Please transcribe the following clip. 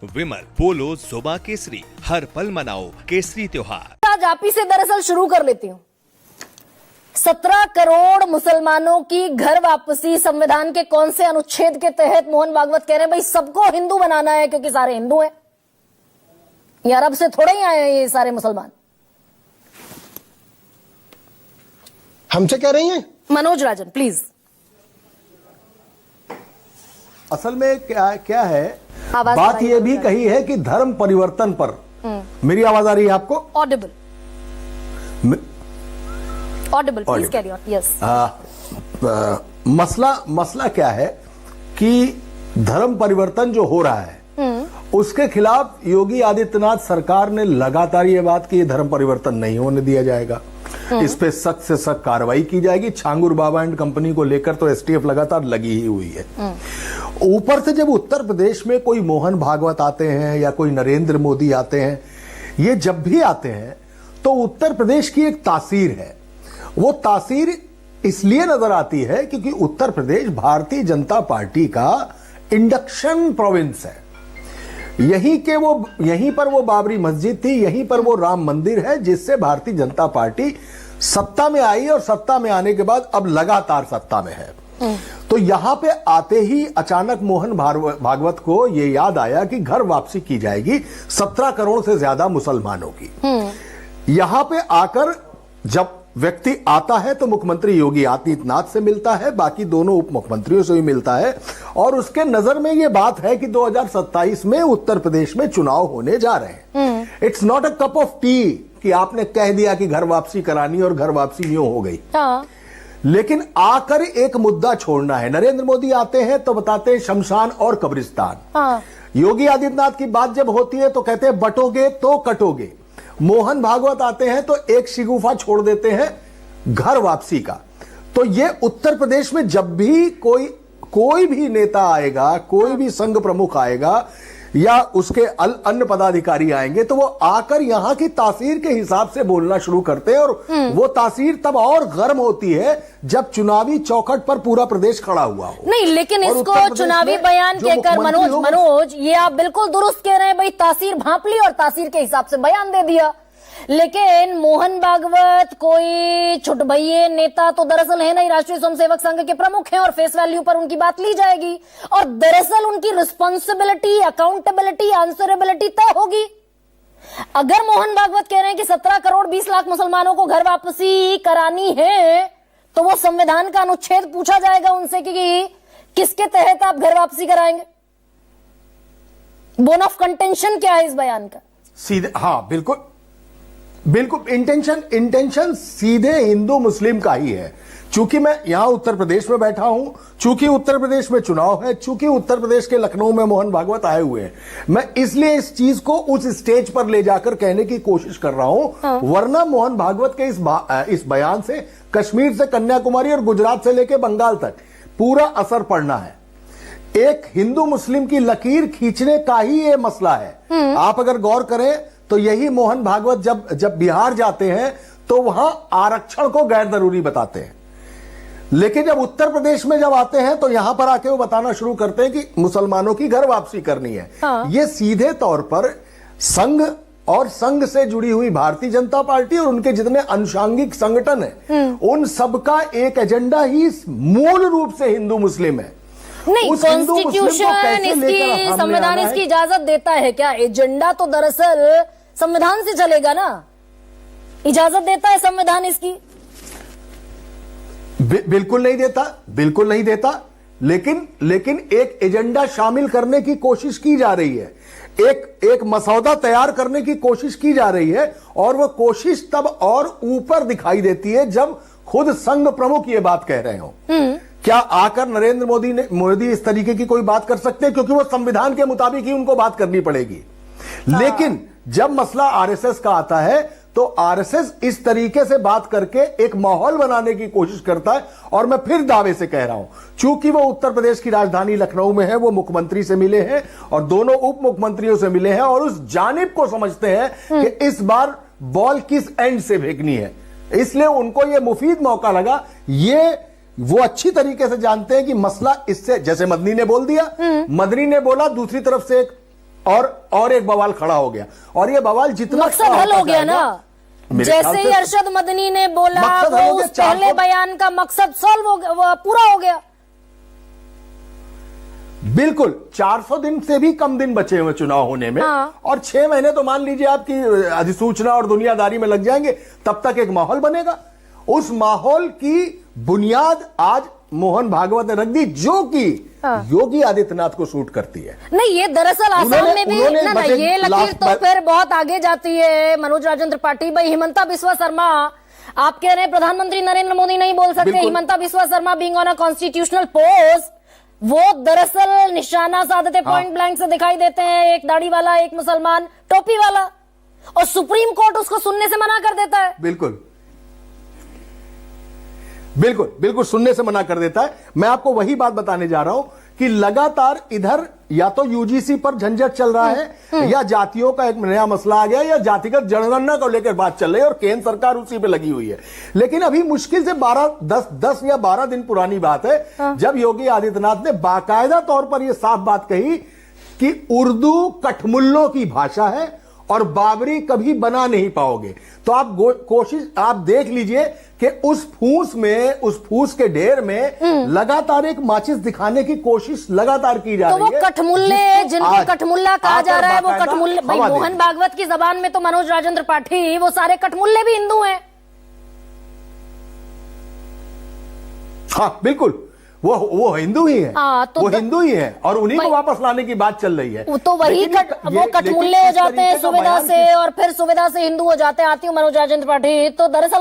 विमल, पोलो, जोबा केसरी, हर पल मनाओ केसरी त्योहार। आज आप ही से दरअसल शुरू कर लेती हूँ। 17 करोड़ मुसलमानों की घर वापसी संविधान के कौन से अनुच्छेद के तहत? मोहन भागवत कह रहे हैं भाई सबको हिंदू बनाना है क्योंकि सारे हिंदू हैं। ये अरब से थोड़े ही आए हैं ये सारे मुसलमान। हमसे कह रही हैं मनोज राजन प्लीज। असल में क्या है, आवाज बात ये भी कही है कि धर्म परिवर्तन पर। मेरी आवाज आ रही है आपको? Audible please carry on. Yes. मसला क्या है कि धर्म परिवर्तन जो हो रहा है उसके खिलाफ योगी आदित्यनाथ सरकार ने लगातार ये बात की धर्म परिवर्तन नहीं होने दिया जाएगा, इस पे सख्त से सख्त कार्रवाई की जाएगी। छांगुर बाबा एंड कंपनी को लेकर तो एसटीएफ लगातार लगी ही हुई है। ऊपर से जब उत्तर प्रदेश में कोई मोहन भागवत आते हैं या कोई नरेंद्र मोदी आते हैं, ये जब भी आते हैं तो उत्तर प्रदेश की एक तासीर है। वो तासीर इसलिए नजर आती है क्योंकि उत्तर प्रदेश भारतीय जनता पार्टी का इंडक्शन प्रोविंस है। यहीं पर वो बाबरी मस्जिद थी, यहीं पर वो राम मंदिर है जिससे भारतीय जनता पार्टी सत्ता में आई और सत्ता में आने के बाद अब लगातार सत्ता में है। तो यहां पे आते ही अचानक मोहन भागवत को ये याद आया कि घर वापसी की जाएगी 17 करोड़ से ज्यादा मुसलमानों की। यहां पे आकर जब व्यक्ति आता है तो मुख्यमंत्री योगी आदित्यनाथ से मिलता है, बाकी दोनों उप मुख्यमंत्रियों से भी मिलता है और उसके नजर में यह बात है कि 2027 में उत्तर प्रदेश में चुनाव होने जा रहे हैं। It's not a cup of T कि आपने कह दिया कि घर वापसी करानी और घर वापसी यूं हो गई। लेकिन आकर एक मुद्दा छोड़ना है। नरेंद्र मोदी आते हैं तो बताते हैं शमशान और कब्रिस्तान। योगी आदित्यनाथ की बात जब होती है तो कहते हैं बटोगे तो कटोगे। मोहन भागवत आते हैं तो एक शिगुफा छोड़ देते हैं घर वापसी का। तो ये उत्तर प्रदेश में जब भी कोई भी नेता आएगा, कोई भी संघ प्रमुख आएगा या उसके अन्य पदाधिकारी आएंगे तो वो आकर यहां की तासीर के हिसाब से बोलना शुरू करते हैं और वो तासीर तब और गर्म होती है जब चुनावी चौखट पर पूरा प्रदेश खड़ा हुआ हो। नहीं, लेकिन इसको चुनावी बयान कहकर मनोज ये आप बिल्कुल दुरुस्त कह रहे हैं भाई, तासीर भांप ली और तासीर के हिसाब से बयान दे दिया। लेकिन मोहन भागवत कोई छुटभइये नेता तो दरअसल है नहीं, राष्ट्रीय स्वयंसेवक संघ के प्रमुख हैं और फेस वैल्यू पर उनकी बात ली जाएगी और दरअसल उनकी रिस्पॉन्सिबिलिटी, अकाउंटेबिलिटी, आंसरेबिलिटी तय होगी। अगर मोहन भागवत कह रहे हैं कि 17 करोड़ 20 लाख मुसलमानों को घर वापसी करानी है तो वो संविधान का अनुच्छेद पूछा जाएगा उनसे कि किसके तहत आप घर वापसी कराएंगे। बोन ऑफ कंटेंशन क्या है इस बयान का? सीधे बिल्कुल इंटेंशन सीधे हिंदू मुस्लिम का ही है। चूंकि मैं यहां उत्तर प्रदेश में बैठा हूं, चूंकि उत्तर प्रदेश में चुनाव है, चूंकि उत्तर प्रदेश के लखनऊ में मोहन भागवत आए हुए हैं, मैं इसलिए इस चीज को उस स्टेज पर ले जाकर कहने की कोशिश कर रहा हूं। वरना मोहन भागवत के इस बयान से कश्मीर से कन्याकुमारी और गुजरात से लेकर बंगाल तक पूरा असर पड़ना है। एक हिंदू मुस्लिम की लकीर खींचने का ही यह मसला है। आप अगर गौर करें तो यही मोहन भागवत जब बिहार जाते हैं तो वहां आरक्षण को गैर जरूरी बताते हैं, लेकिन जब उत्तर प्रदेश में जब आते हैं तो यहां पर आके वो बताना शुरू करते हैं कि मुसलमानों की घर वापसी करनी है। ये सीधे तौर पर संघ और संघ से जुड़ी हुई भारतीय जनता पार्टी और उनके जितने अनुषांगिक संगठन है उन सबका एक एजेंडा ही मूल रूप से हिंदू मुस्लिम है। नहीं, कॉन्स्टिट्यूशन इसकी, संविधान इसकी इजाजत देता है क्या? एजेंडा तो दरअसल संविधान से चलेगा ना, इजाजत देता है संविधान इसकी? बिल्कुल नहीं देता, लेकिन एक एजेंडा शामिल करने की कोशिश की जा रही है, एक मसौदा तैयार करने की कोशिश की जा रही है और वह कोशिश तब और ऊपर दिखाई देती है जब खुद संघ प्रमुख ये बात कह रहे हो। क्या आकर नरेंद्र मोदी इस तरीके की कोई बात कर सकते हैं? क्योंकि वो संविधान के मुताबिक ही उनको बात करनी पड़ेगी। लेकिन जब मसला आरएसएस का आता है तो आरएसएस इस तरीके से बात करके एक माहौल बनाने की कोशिश करता है। और मैं फिर दावे से कह रहा हूं, चूंकि वो उत्तर प्रदेश की राजधानी लखनऊ में है, वो मुख्यमंत्री से मिले हैं और दोनों उप मुख्यमंत्रियों से मिले हैं और उस जानिब को समझते हैं कि इस बार बॉल किस एंड से फेंकनी है, इसलिए उनको यह मुफीद मौका लगा। ये वो अच्छी तरीके से जानते हैं कि मसला इससे, जैसे मदनी ने बोल दिया, मदनी ने बोला, दूसरी तरफ से एक और एक बवाल खड़ा हो गया, और ये बवाल जितना मकसद हल हो गया ना। जैसे ही अरशद मदनी ने बोला वो उस पहले बयान का मकसद सॉल्व हो गया, पूरा हो गया। बिल्कुल 400 दिन से भी कम दिन बचे हुए चुनाव होने में, और 6 महीने तो मान लीजिए आपकी अधिसूचना और दुनियादारी में लग जाएंगे, तब तक एक माहौल बनेगा। उस माहौल की बुनियाद आज मोहन भागवत ने रख दी, जो कि योगी आदित्यनाथ को सूट करती है। नहीं, ये दरअसल आसाम में भी ना ये लकीर तो फिर बहुत आगे जाती है। मनोज राजेंद्र त्रिपाठी भाई, हिमंता बिस्वा शर्मा, आप कह रहे हैं प्रधानमंत्री नरेंद्र मोदी नहीं बोल सकते, Himanta Biswa Sharma being on a constitutional post, वो दरअसल निशाना साधते पॉइंट ब्लैंक से दिखाई देते हैं, एक दाढ़ी वाला, एक मुसलमान टोपी वाला, और सुप्रीम कोर्ट उसको सुनने से मना कर देता है। बिल्कुल बिल्कुल बिल्कुल सुनने से मना कर देता है। मैं आपको वही बात बताने जा रहा हूं कि लगातार इधर या तो यूजीसी पर झंझट चल रहा है, या जातियों का एक नया मसला आ गया, या जातिगत जनगणना को लेकर बात चल रही है, और केंद्र सरकार उसी पे लगी हुई है। लेकिन अभी मुश्किल से 10 या 12 दिन पुरानी बात है जब योगी आदित्यनाथ ने बाकायदा तौर पर यह साफ बात कही कि उर्दू कठमुल्लों की भाषा है और बाबरी कभी बना नहीं पाओगे। तो आप आप देख लीजिए कि उस फूस के ढेर में लगातार एक माचिस दिखाने की कोशिश लगातार की जा रही है। तो वो कठमुल्ले जिनको कठमुल्ला कहा जा रहा है, वो कठमुल्ले भाई मोहन भागवत की जबान में तो मनोज राजेंद्र त्रिपाठी, वो सारे कठमुल्ले भी हिंदू हैं। हाँ बिल्कुल, वो हिंदू ही है, तो वो हिंदू ही है, और उन्हीं को वापस लाने की बात चल रही है। तो वही वो कठमुल्ले हो जाते हैं सुविधा से, और फिर सुविधा से हिंदू हो जाते हैं। आती हूँ मनोज राजेंद्र त्रिपाठी, तो दरअसल